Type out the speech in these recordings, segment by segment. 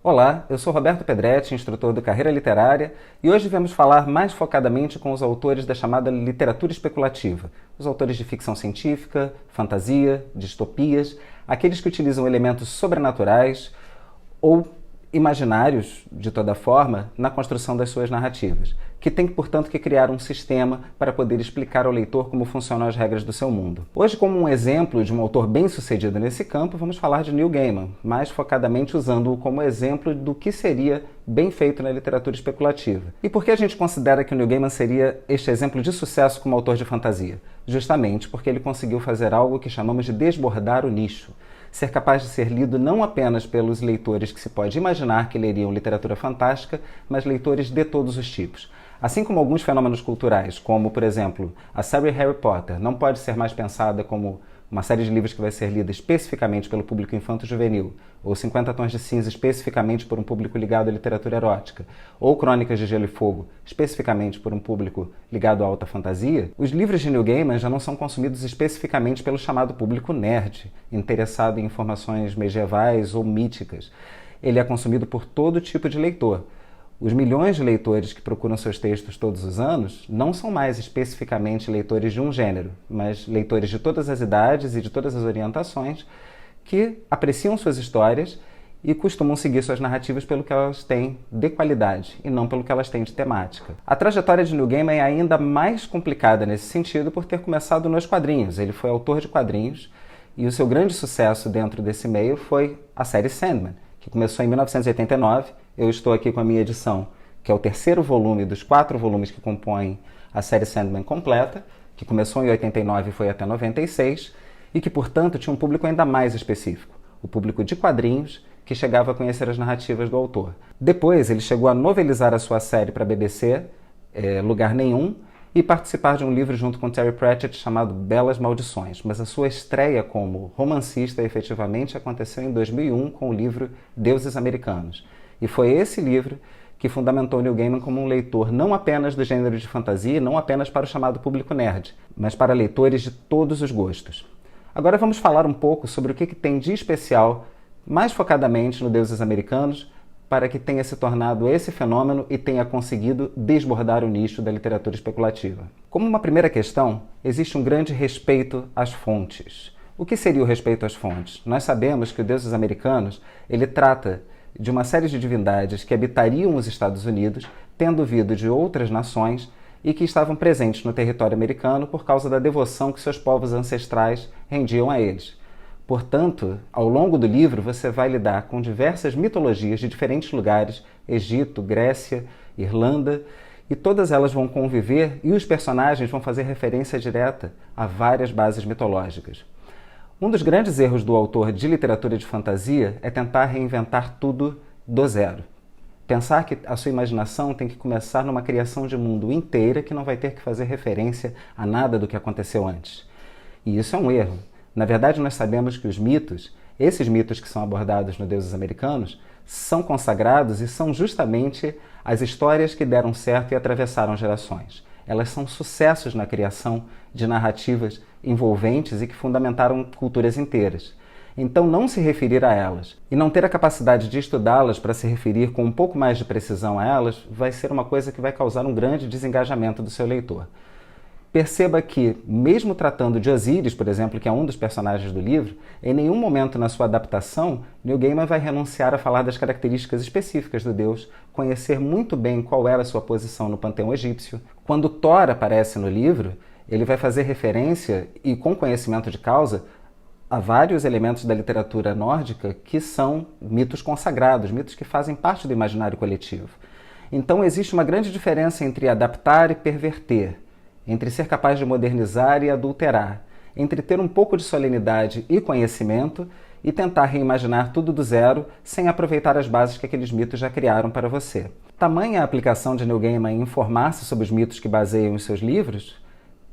Olá, eu sou Roberto Pedretti, instrutor do Carreira Literária, e hoje vamos falar mais focadamente com os autores da chamada literatura especulativa, os autores de ficção científica, fantasia, distopias, aqueles que utilizam elementos sobrenaturais ou imaginários, de toda forma, na construção das suas narrativas, que tem, portanto, que criar um sistema para poder explicar ao leitor como funcionam as regras do seu mundo. Hoje, como um exemplo de um autor bem-sucedido nesse campo, vamos falar de Neil Gaiman, mais focadamente usando-o como exemplo do que seria bem feito na literatura especulativa. E por que a gente considera que o Neil Gaiman seria este exemplo de sucesso como autor de fantasia? Justamente porque ele conseguiu fazer algo que chamamos de desbordar o nicho. Ser capaz de ser lido não apenas pelos leitores que se pode imaginar que leriam literatura fantástica, mas leitores de todos os tipos. Assim como alguns fenômenos culturais, como, por exemplo, a série Harry Potter, não pode ser mais pensada como uma série de livros que vai ser lida especificamente pelo público infanto-juvenil, ou 50 Tons de Cinza especificamente por um público ligado à literatura erótica, ou Crônicas de Gelo e Fogo especificamente por um público ligado à alta fantasia, os livros de Neil Gaiman já não são consumidos especificamente pelo chamado público nerd, interessado em informações medievais ou míticas. Ele é consumido por todo tipo de leitor. Os milhões de leitores que procuram seus textos todos os anos não são mais especificamente leitores de um gênero, mas leitores de todas as idades e de todas as orientações que apreciam suas histórias e costumam seguir suas narrativas pelo que elas têm de qualidade e não pelo que elas têm de temática. A trajetória de Neil Gaiman é ainda mais complicada nesse sentido por ter começado nos quadrinhos. Ele foi autor de quadrinhos e o seu grande sucesso dentro desse meio foi a série Sandman, que começou em 1989. Eu estou aqui com a minha edição, que é o terceiro volume dos 4 volumes que compõem a série Sandman completa, que começou em 89 e foi até 96, e que, portanto, tinha um público ainda mais específico, o público de quadrinhos, que chegava a conhecer as narrativas do autor. Depois, ele chegou a novelizar a sua série para a BBC, Lugar Nenhum, e participar de um livro junto com Terry Pratchett chamado Belas Maldições, mas a sua estreia como romancista efetivamente aconteceu em 2001 com o livro Deuses Americanos. E foi esse livro que fundamentou Neil Gaiman como um leitor não apenas do gênero de fantasia, não apenas para o chamado público nerd, mas para leitores de todos os gostos. Agora vamos falar um pouco sobre o que tem de especial, mais focadamente no Deuses Americanos, para que tenha se tornado esse fenômeno e tenha conseguido desbordar o nicho da literatura especulativa. Como uma primeira questão, existe um grande respeito às fontes. O que seria o respeito às fontes? Nós sabemos que o Deuses Americanos, ele trata de uma série de divindades que habitariam os Estados Unidos, tendo vindo de outras nações e que estavam presentes no território americano por causa da devoção que seus povos ancestrais rendiam a eles. Portanto, ao longo do livro, você vai lidar com diversas mitologias de diferentes lugares, Egito, Grécia, Irlanda, e todas elas vão conviver e os personagens vão fazer referência direta a várias bases mitológicas. Um dos grandes erros do autor de literatura de fantasia é tentar reinventar tudo do zero. Pensar que a sua imaginação tem que começar numa criação de mundo inteira que não vai ter que fazer referência a nada do que aconteceu antes. E isso é um erro. Na verdade, nós sabemos que os mitos, esses mitos que são abordados no Deuses Americanos, são consagrados e são justamente as histórias que deram certo e atravessaram gerações. Elas são sucessos na criação de narrativas envolventes e que fundamentaram culturas inteiras. Então, não se referir a elas e não ter a capacidade de estudá-las para se referir com um pouco mais de precisão a elas vai ser uma coisa que vai causar um grande desengajamento do seu leitor. Perceba que, mesmo tratando de Osíris, por exemplo, que é um dos personagens do livro, em nenhum momento na sua adaptação, Neil Gaiman vai renunciar a falar das características específicas do deus, conhecer muito bem qual era a sua posição no panteão egípcio. Quando Thor aparece no livro, ele vai fazer referência, e com conhecimento de causa, a vários elementos da literatura nórdica que são mitos consagrados, mitos que fazem parte do imaginário coletivo. Então existe uma grande diferença entre adaptar e perverter, entre ser capaz de modernizar e adulterar, entre ter um pouco de solenidade e conhecimento e tentar reimaginar tudo do zero sem aproveitar as bases que aqueles mitos já criaram para você. Tamanha a aplicação de Neil Gaiman em informar-se sobre os mitos que baseiam os seus livros,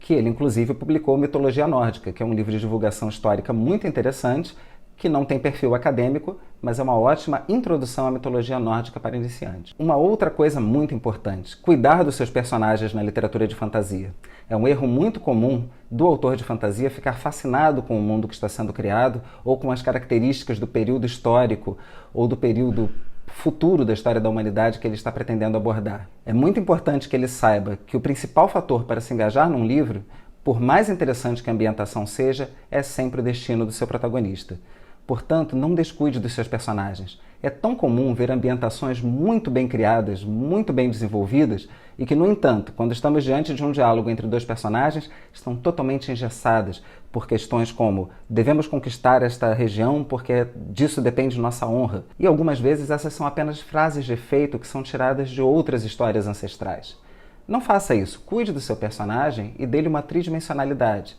que ele inclusive publicou Mitologia Nórdica, que é um livro de divulgação histórica muito interessante, que não tem perfil acadêmico, mas é uma ótima introdução à mitologia nórdica para iniciantes. Uma outra coisa muito importante, cuidar dos seus personagens na literatura de fantasia. É um erro muito comum do autor de fantasia ficar fascinado com o mundo que está sendo criado ou com as características do período histórico ou do período futuro da história da humanidade que ele está pretendendo abordar. É muito importante que ele saiba que o principal fator para se engajar num livro, por mais interessante que a ambientação seja, é sempre o destino do seu protagonista. Portanto, não descuide dos seus personagens. É tão comum ver ambientações muito bem criadas, muito bem desenvolvidas, e que, no entanto, quando estamos diante de um diálogo entre dois personagens, estão totalmente engessadas por questões como devemos conquistar esta região porque disso depende nossa honra. E algumas vezes essas são apenas frases de efeito que são tiradas de outras histórias ancestrais. Não faça isso. Cuide do seu personagem e dê-lhe uma tridimensionalidade.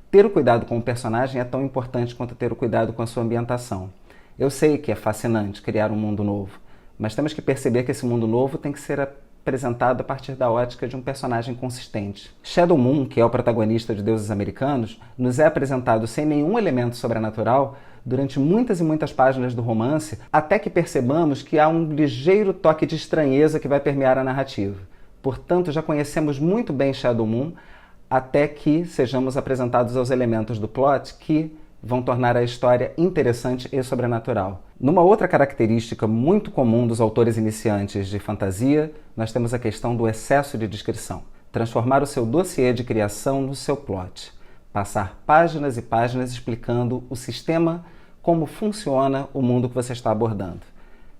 Ter o cuidado com o personagem é tão importante quanto ter o cuidado com a sua ambientação. Eu sei que é fascinante criar um mundo novo, mas temos que perceber que esse mundo novo tem que ser apresentado a partir da ótica de um personagem consistente. Shadow Moon, que é o protagonista de Deuses Americanos, nos é apresentado sem nenhum elemento sobrenatural durante muitas e muitas páginas do romance, até que percebamos que há um ligeiro toque de estranheza que vai permear a narrativa. Portanto, já conhecemos muito bem Shadow Moon, até que sejamos apresentados aos elementos do plot que vão tornar a história interessante e sobrenatural. Numa outra característica muito comum dos autores iniciantes de fantasia, nós temos a questão do excesso de descrição. Transformar o seu dossiê de criação no seu plot. Passar páginas e páginas explicando o sistema, como funciona o mundo que você está abordando.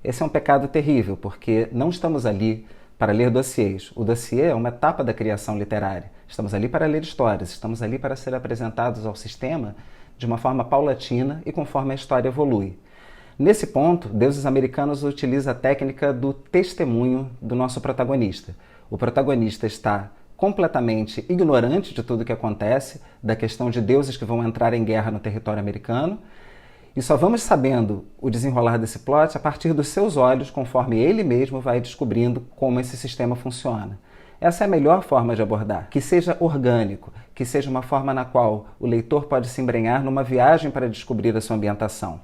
Esse é um pecado terrível, porque não estamos ali para ler dossiês. O dossiê é uma etapa da criação literária. Estamos ali para ler histórias, estamos ali para ser apresentados ao sistema de uma forma paulatina e conforme a história evolui. Nesse ponto, Deuses Americanos utiliza a técnica do testemunho do nosso protagonista. O protagonista está completamente ignorante de tudo o que acontece, da questão de deuses que vão entrar em guerra no território americano, e só vamos sabendo o desenrolar desse plot a partir dos seus olhos, conforme ele mesmo vai descobrindo como esse sistema funciona. Essa é a melhor forma de abordar, que seja orgânico, que seja uma forma na qual o leitor pode se embrenhar numa viagem para descobrir a sua ambientação.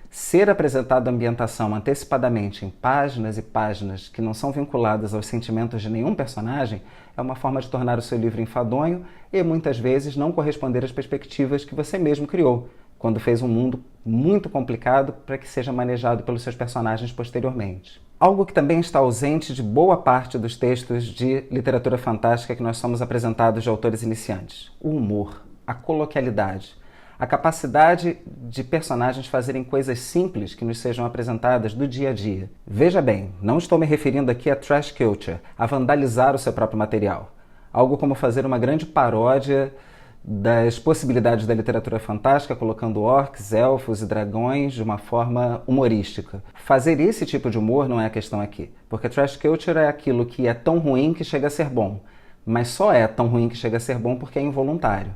Ser apresentado a ambientação antecipadamente em páginas e páginas que não são vinculadas aos sentimentos de nenhum personagem é uma forma de tornar o seu livro enfadonho e muitas vezes não corresponder às perspectivas que você mesmo criou, quando fez um mundo muito complicado para que seja manejado pelos seus personagens posteriormente. Algo que também está ausente de boa parte dos textos de literatura fantástica que nós somos apresentados de autores iniciantes. O humor, a coloquialidade, a capacidade de personagens fazerem coisas simples que nos sejam apresentadas do dia a dia. Veja bem, não estou me referindo aqui a trash culture, a vandalizar o seu próprio material. Algo como fazer uma grande paródia das possibilidades da literatura fantástica, colocando orcs, elfos e dragões de uma forma humorística. Fazer esse tipo de humor não é a questão aqui, porque trash culture é aquilo que é tão ruim que chega a ser bom, mas só é tão ruim que chega a ser bom porque é involuntário.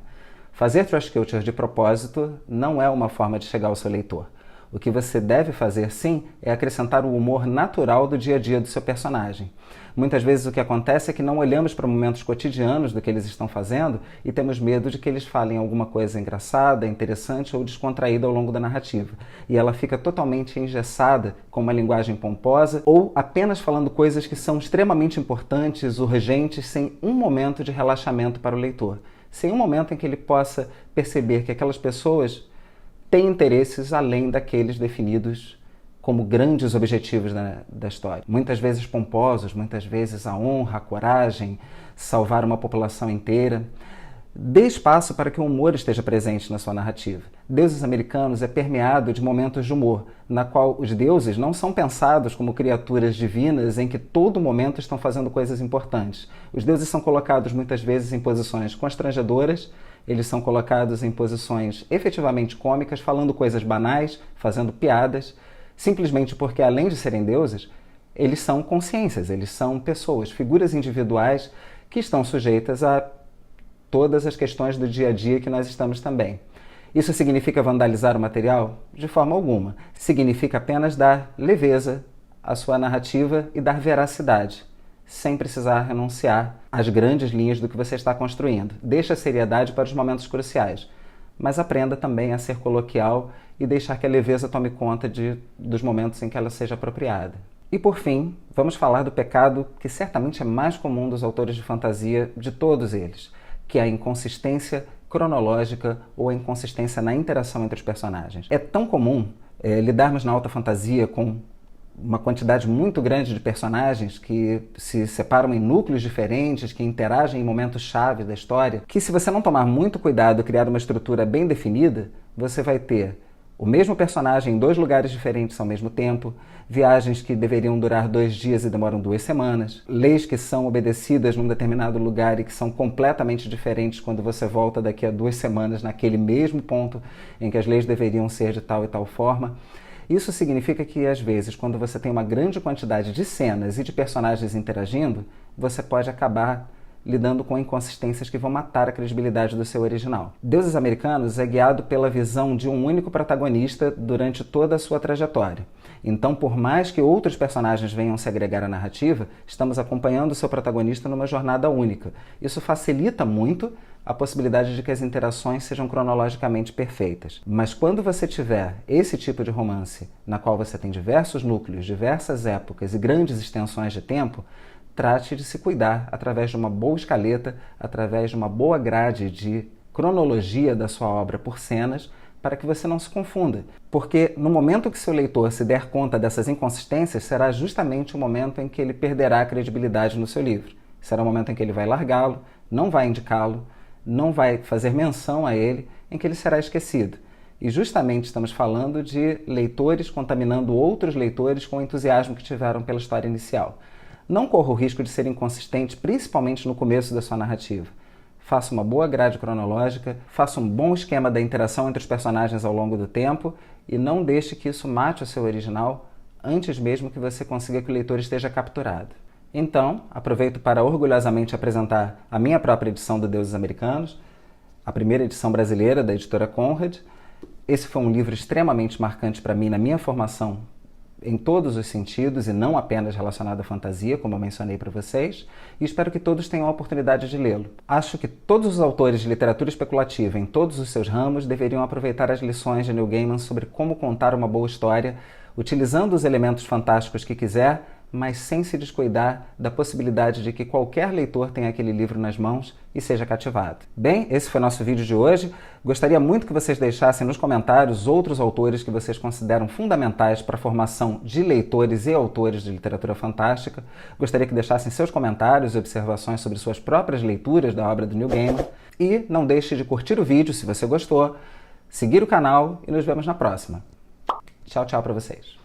Fazer trash culture de propósito não é uma forma de chegar ao seu leitor. O que você deve fazer, sim, é acrescentar o humor natural do dia a dia do seu personagem. Muitas vezes o que acontece é que não olhamos para momentos cotidianos do que eles estão fazendo e temos medo de que eles falem alguma coisa engraçada, interessante ou descontraída ao longo da narrativa. E ela fica totalmente engessada, com uma linguagem pomposa ou apenas falando coisas que são extremamente importantes, urgentes, sem um momento de relaxamento para o leitor. Sem um momento em que ele possa perceber que aquelas pessoas têm interesses além daqueles definidos como grandes objetivos da história. Muitas vezes pomposos, muitas vezes a honra, a coragem, salvar uma população inteira. Dê espaço para que o humor esteja presente na sua narrativa. Deuses Americanos é permeado de momentos de humor, na qual os deuses não são pensados como criaturas divinas em que todo momento estão fazendo coisas importantes. Os deuses são colocados muitas vezes em posições constrangedoras, eles são colocados em posições efetivamente cômicas, falando coisas banais, fazendo piadas, simplesmente porque, além de serem deuses, eles são consciências, eles são pessoas, figuras individuais que estão sujeitas a todas as questões do dia a dia que nós estamos também. Isso significa vandalizar o material? De forma alguma. Significa apenas dar leveza à sua narrativa e dar veracidade, sem precisar renunciar às grandes linhas do que você está construindo. Deixe a seriedade para os momentos cruciais, mas aprenda também a ser coloquial e deixar que a leveza tome conta dos momentos em que ela seja apropriada. E por fim, vamos falar do pecado que certamente é mais comum dos autores de fantasia de todos eles, que é a inconsistência cronológica ou a inconsistência na interação entre os personagens. É tão comum lidarmos na alta fantasia com uma quantidade muito grande de personagens que se separam em núcleos diferentes, que interagem em momentos chave da história, que se você não tomar muito cuidado e criar uma estrutura bem definida, você vai ter o mesmo personagem em 2 lugares diferentes ao mesmo tempo, viagens que deveriam durar 2 dias e demoram 2 semanas, leis que são obedecidas num determinado lugar e que são completamente diferentes quando você volta daqui a 2 semanas naquele mesmo ponto em que as leis deveriam ser de tal e tal forma. Isso significa que, às vezes, quando você tem uma grande quantidade de cenas e de personagens interagindo, você pode acabar lidando com inconsistências que vão matar a credibilidade do seu original. Deuses Americanos é guiado pela visão de um único protagonista durante toda a sua trajetória. Então, por mais que outros personagens venham se agregar à narrativa, estamos acompanhando o seu protagonista numa jornada única. Isso facilita muito a possibilidade de que as interações sejam cronologicamente perfeitas. Mas quando você tiver esse tipo de romance, na qual você tem diversos núcleos, diversas épocas e grandes extensões de tempo, trate de se cuidar através de uma boa escaleta, através de uma boa grade de cronologia da sua obra por cenas, para que você não se confunda. Porque no momento que seu leitor se der conta dessas inconsistências, será justamente o momento em que ele perderá a credibilidade no seu livro. Será o momento em que ele vai largá-lo, não vai indicá-lo, não vai fazer menção a ele, em que ele será esquecido. E justamente estamos falando de leitores contaminando outros leitores com o entusiasmo que tiveram pela história inicial. Não corra o risco de ser inconsistente, principalmente no começo da sua narrativa. Faça uma boa grade cronológica, faça um bom esquema da interação entre os personagens ao longo do tempo e não deixe que isso mate o seu original antes mesmo que você consiga que o leitor esteja capturado. Então, aproveito para orgulhosamente apresentar a minha própria edição do Deuses Americanos, a primeira edição brasileira da editora Conrad. Esse foi um livro extremamente marcante para mim na minha formação em todos os sentidos e não apenas relacionado à fantasia, como eu mencionei para vocês, e espero que todos tenham a oportunidade de lê-lo. Acho que todos os autores de literatura especulativa em todos os seus ramos deveriam aproveitar as lições de Neil Gaiman sobre como contar uma boa história, utilizando os elementos fantásticos que quiser, mas sem se descuidar da possibilidade de que qualquer leitor tenha aquele livro nas mãos e seja cativado. Bem, esse foi o nosso vídeo de hoje. Gostaria muito que vocês deixassem nos comentários outros autores que vocês consideram fundamentais para a formação de leitores e autores de literatura fantástica. Gostaria que deixassem seus comentários e observações sobre suas próprias leituras da obra do Neil Gaiman. E não deixe de curtir o vídeo se você gostou, seguir o canal e nos vemos na próxima. Tchau, tchau para vocês.